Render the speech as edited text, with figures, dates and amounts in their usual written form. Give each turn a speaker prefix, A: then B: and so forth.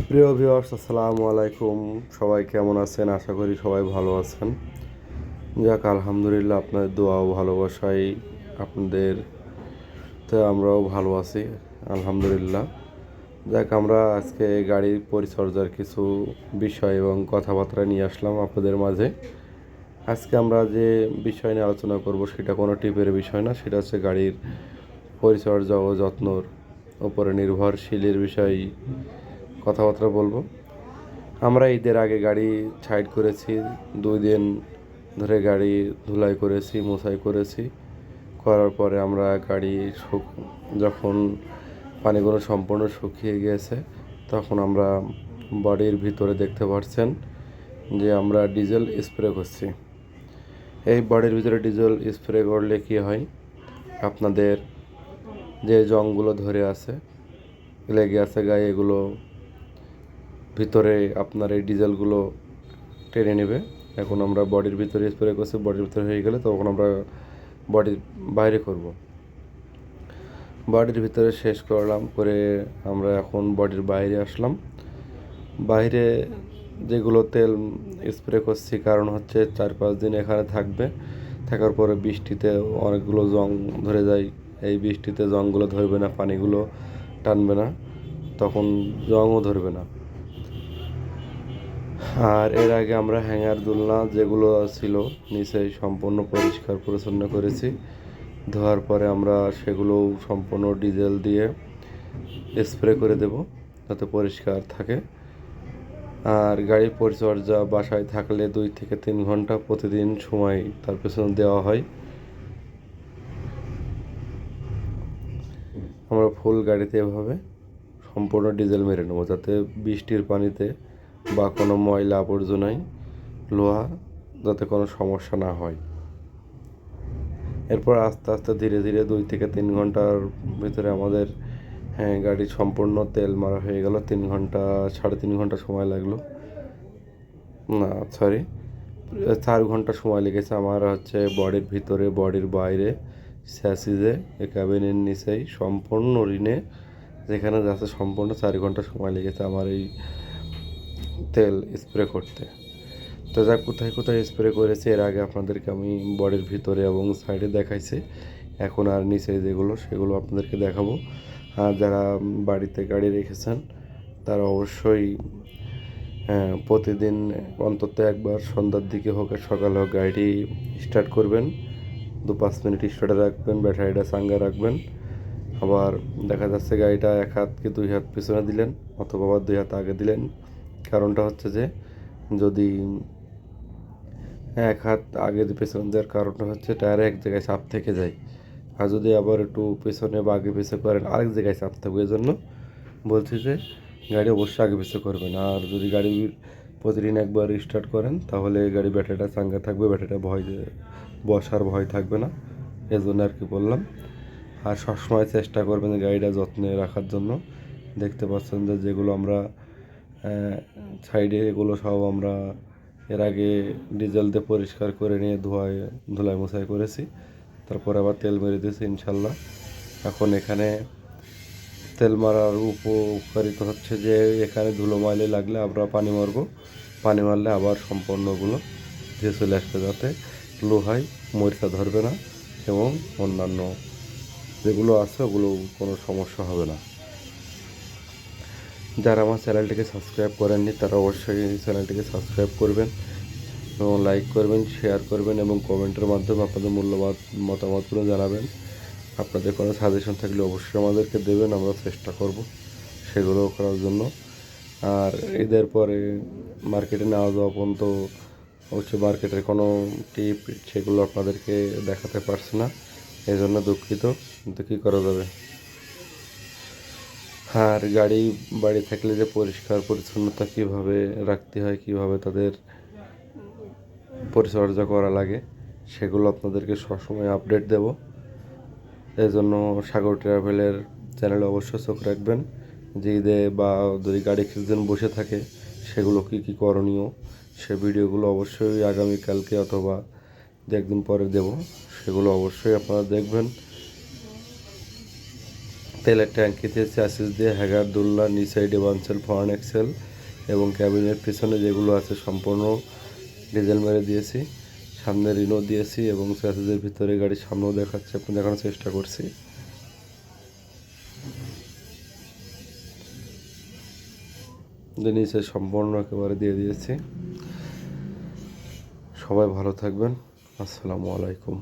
A: প্রিয় ভিউয়ার্স, আসসালামু আলাইকুম। সবাই কেমন আছেন? আশা করি সবাই ভালো আছেন। যাক, আলহামদুলিল্লাহ, আপনাদের দোয়া ও ভালোবাসায় আপনাদের তো আমরাও ভালো আছি, আলহামদুলিল্লাহ। যাক, আমরা আজকে গাড়ির পরিচর্যার কিছু বিষয় এবং কথাবার্তা নিয়ে আসলাম আপনাদের মাঝে। আজকে আমরা যে বিষয় নিয়ে আলোচনা করব সেটা কোনো টিপের বিষয় না, সেটা হচ্ছে গাড়ির পরিচর্যা ও যত্নর উপরে নির্ভরশীলের বিষয় কথাবার্তা বলবো। আমরা ঈদের আগে গাড়ি সাইড করেছি, 2 দিন ধরে গাড়ি ধুলাই করেছি, মোছাই করেছি। করার পরে আমরা গাড়ি যখন পানিগুলো সম্পূর্ণ শুকিয়ে গিয়েছে, তখন আমরা বডির ভিতরে দেখতে পাচ্ছেন যে আমরা ডিজেল স্প্রে করছি। এই বডির ভিতরে ডিজেল স্প্রে করলে কি হয়, আপনাদের যে জংগুলো ধরে আছে, লেগে আছে গায়ে, এগুলো ভিতরে আপনার এই ডিজেলগুলো টেনে নেবে। এখন আমরা বডির ভিতরে স্প্রে করছি, বডির ভিতরে হয়ে গেলে তখন আমরা বডির বাইরে করব। বডির ভিতরে শেষ করলাম, করে আমরা এখন বডির বাইরে আসলাম। বাইরে যেগুলো তেল স্প্রে করছি, কারণ হচ্ছে 4-5 দিন এখানে থাকবে, থাকার পরে বৃষ্টিতে অনেকগুলো জং ধরে যায়। এই বৃষ্টিতে জংগুলো ধরবে না, পানিগুলো টানবে না, তখন জংও ধরবে না। আর এর আগে আমরা হ্যাঙ্গার দোলনা যেগুলো ছিল নিচে সম্পূর্ণ পরিষ্কার পরিচ্ছন্ন করেছি। ধোয়ার পরে আমরা সেগুলো সম্পূর্ণ ডিজেল দিয়ে স্প্রে করে দেব, যাতে পরিষ্কার থাকে। আর গাড়ির পরিচর্যা বাসায় থাকলে 2 থেকে 3 ঘন্টা প্রতিদিন সময় তার পেছনে দেওয়া হয়। আমরা ফুল গাড়িতে এভাবে সম্পূর্ণ ডিজেল মেরে নেবো, যাতে বৃষ্টির পানিতে বা কোনো ময়লা আবর্জনায় লোহা যাতে কোনো সমস্যা না হয়। এরপর আস্তে আস্তে ধীরে ধীরে 2 থেকে 3 ঘন্টার ভিতরে আমাদের গাড়ি সম্পূর্ণ তেল মারা হয়ে গেল। 3 ঘন্টা, 3.5 ঘন্টা সময় লাগলো, না সরি, 4 ঘন্টা সময় লেগেছে আমার। হচ্ছে বডির ভিতরে, বডির বাইরে, স্যাসিজে, ক্যাবিনের নিচেই সম্পূর্ণ রিনে যেখানে যাচ্ছে সম্পূর্ণ 4 ঘন্টা সময় লেগেছে আমার এই তেল স্প্রে করতে। তো যা কোথায় কোথায় স্প্রে করেছি এর আগে আপনাদেরকে আমি বডির ভিতরে এবং সাইডে দেখাইছি। এখন আর নিচে যেগুলো সেগুলো আপনাদেরকে দেখাবো। আর যারা বাড়িতে গাড়ি রেখেছেন তারা অবশ্যই প্রতিদিন অন্তত একবার সন্ধ্যার দিকে হোক আর সকালে হোক গাড়িটি স্টার্ট করবেন। 2-5 মিনিট স্টার্টে রাখবেন, ব্যাটারিটা চাঙ্গা রাখবেন। আবার দেখা যাচ্ছে গাড়িটা 1 হাত কি 2 হাত পিছনে দিলেন, অথবা আবার 2 হাত আগে দিলেন। কারণটা হচ্ছে যে যদি 1 হাত আগে পেছনে দেওয়ার কারণটা হচ্ছে টায়ারে এক জায়গায় চাপ থেকে যায়। আর যদি আবার একটু পেছনে বা আগে পিছনে করেন, আরেক জায়গায় চাপ থাকবে। এই জন্য বলছি যে গাড়ি অবশ্যই আগে পিছনে করবেন। আর যদি গাড়ি প্রতিদিন একবার স্টার্ট করেন, তাহলে গাড়ি ব্যাটারিটা চাঙ্গা থাকবে, ব্যাটারিটা বসার ভয় থাকবে না। এই জন্য আর কি বললাম। আর সবসময় চেষ্টা করবেন গাড়িটা যত্নে রাখার জন্য। দেখতে পাচ্ছেন যে যেগুলো আমরা সাইডে, এগুলো সব আমরা এর আগে ডিজেল দিয়ে পরিষ্কার করে নিয়ে ধুলাই মোছাই করেছি। তারপর আবার তেল মেরে দিয়েছি ইনশাল্লাহ। এখন এখানে তেল মারার উপকারিতা হচ্ছে যে এখানে ধুলো ময়লা লাগলে আমরা পানি মারবো, পানি মারলে আবার সম্পূর্ণগুলো ধুয়ে চলে আসবে, যাতে লোহায় মরিচা ধরবে না এবং অন্যান্য যেগুলো আছে ওগুলো কোনো সমস্যা হবে না। যারা আমার চ্যানেলটিকে সাবস্ক্রাইব করেননি তারা অবশ্যই চ্যানেলটিকে সাবস্ক্রাইব করবেন এবং লাইক করবেন, শেয়ার করবেন এবং কমেন্টের মাধ্যমে আপনাদের মূল্যবান মতামতগুলো জানাবেন। আপনাদের কোনো সাজেশন থাকলে অবশ্যই আমাদেরকে দেবেন, আমরা চেষ্টা করব সেগুলো করার জন্য। আর ঈদের পরে মার্কেটে নেওয়া যাওয়া পর্যন্ত হচ্ছে মার্কেটের কোনো টিপ সেগুলো আপনাদেরকে দেখাতে পারছি না, এই জন্য দুঃখিত, কিন্তু কী করা যাবে। আর বাড়ি থাকলে যে পরিষ্কার পরিচ্ছন্নতা কীভাবে রাখতে হয়, কীভাবে তাদের পরিচর্যা করা লাগে, সেগুলো আপনাদেরকে সবসময় আপডেট দেব। এই জন্য সাগর ট্রাভেলের চ্যানেলে অবশ্যই চোখ রাখবেন। যে ঈদে বা যদি গাড়ি কিছুদিন বসে থাকে সেগুলো কী কী করণীয়, সে ভিডিওগুলো অবশ্যই আগামীকালকে অথবা 1 দিন পরে দেব, সেগুলো অবশ্যই আপনারা দেখবেন। তেলের ট্যাঙ্কিতে চ্যাসিস দিয়ে হ্যাগার দোল্লা, নিচে ডিভান্সেল ফরেন এক্সেল এবং ক্যাবিনের পিছনে যেগুলো আছে সম্পূর্ণ ডিজেল মেরে দিয়েছি। সামনে রিনো দিয়েছি এবং চ্যাসিসের ভিতরে গাড়ির সামনেও দেখাচ্ছি, আপনি দেখানোর চেষ্টা করছি। নিচে সম্পূর্ণ একেবারে দিয়ে দিয়েছি। সবাই ভালো থাকবেন। আসসালামু আলাইকুম।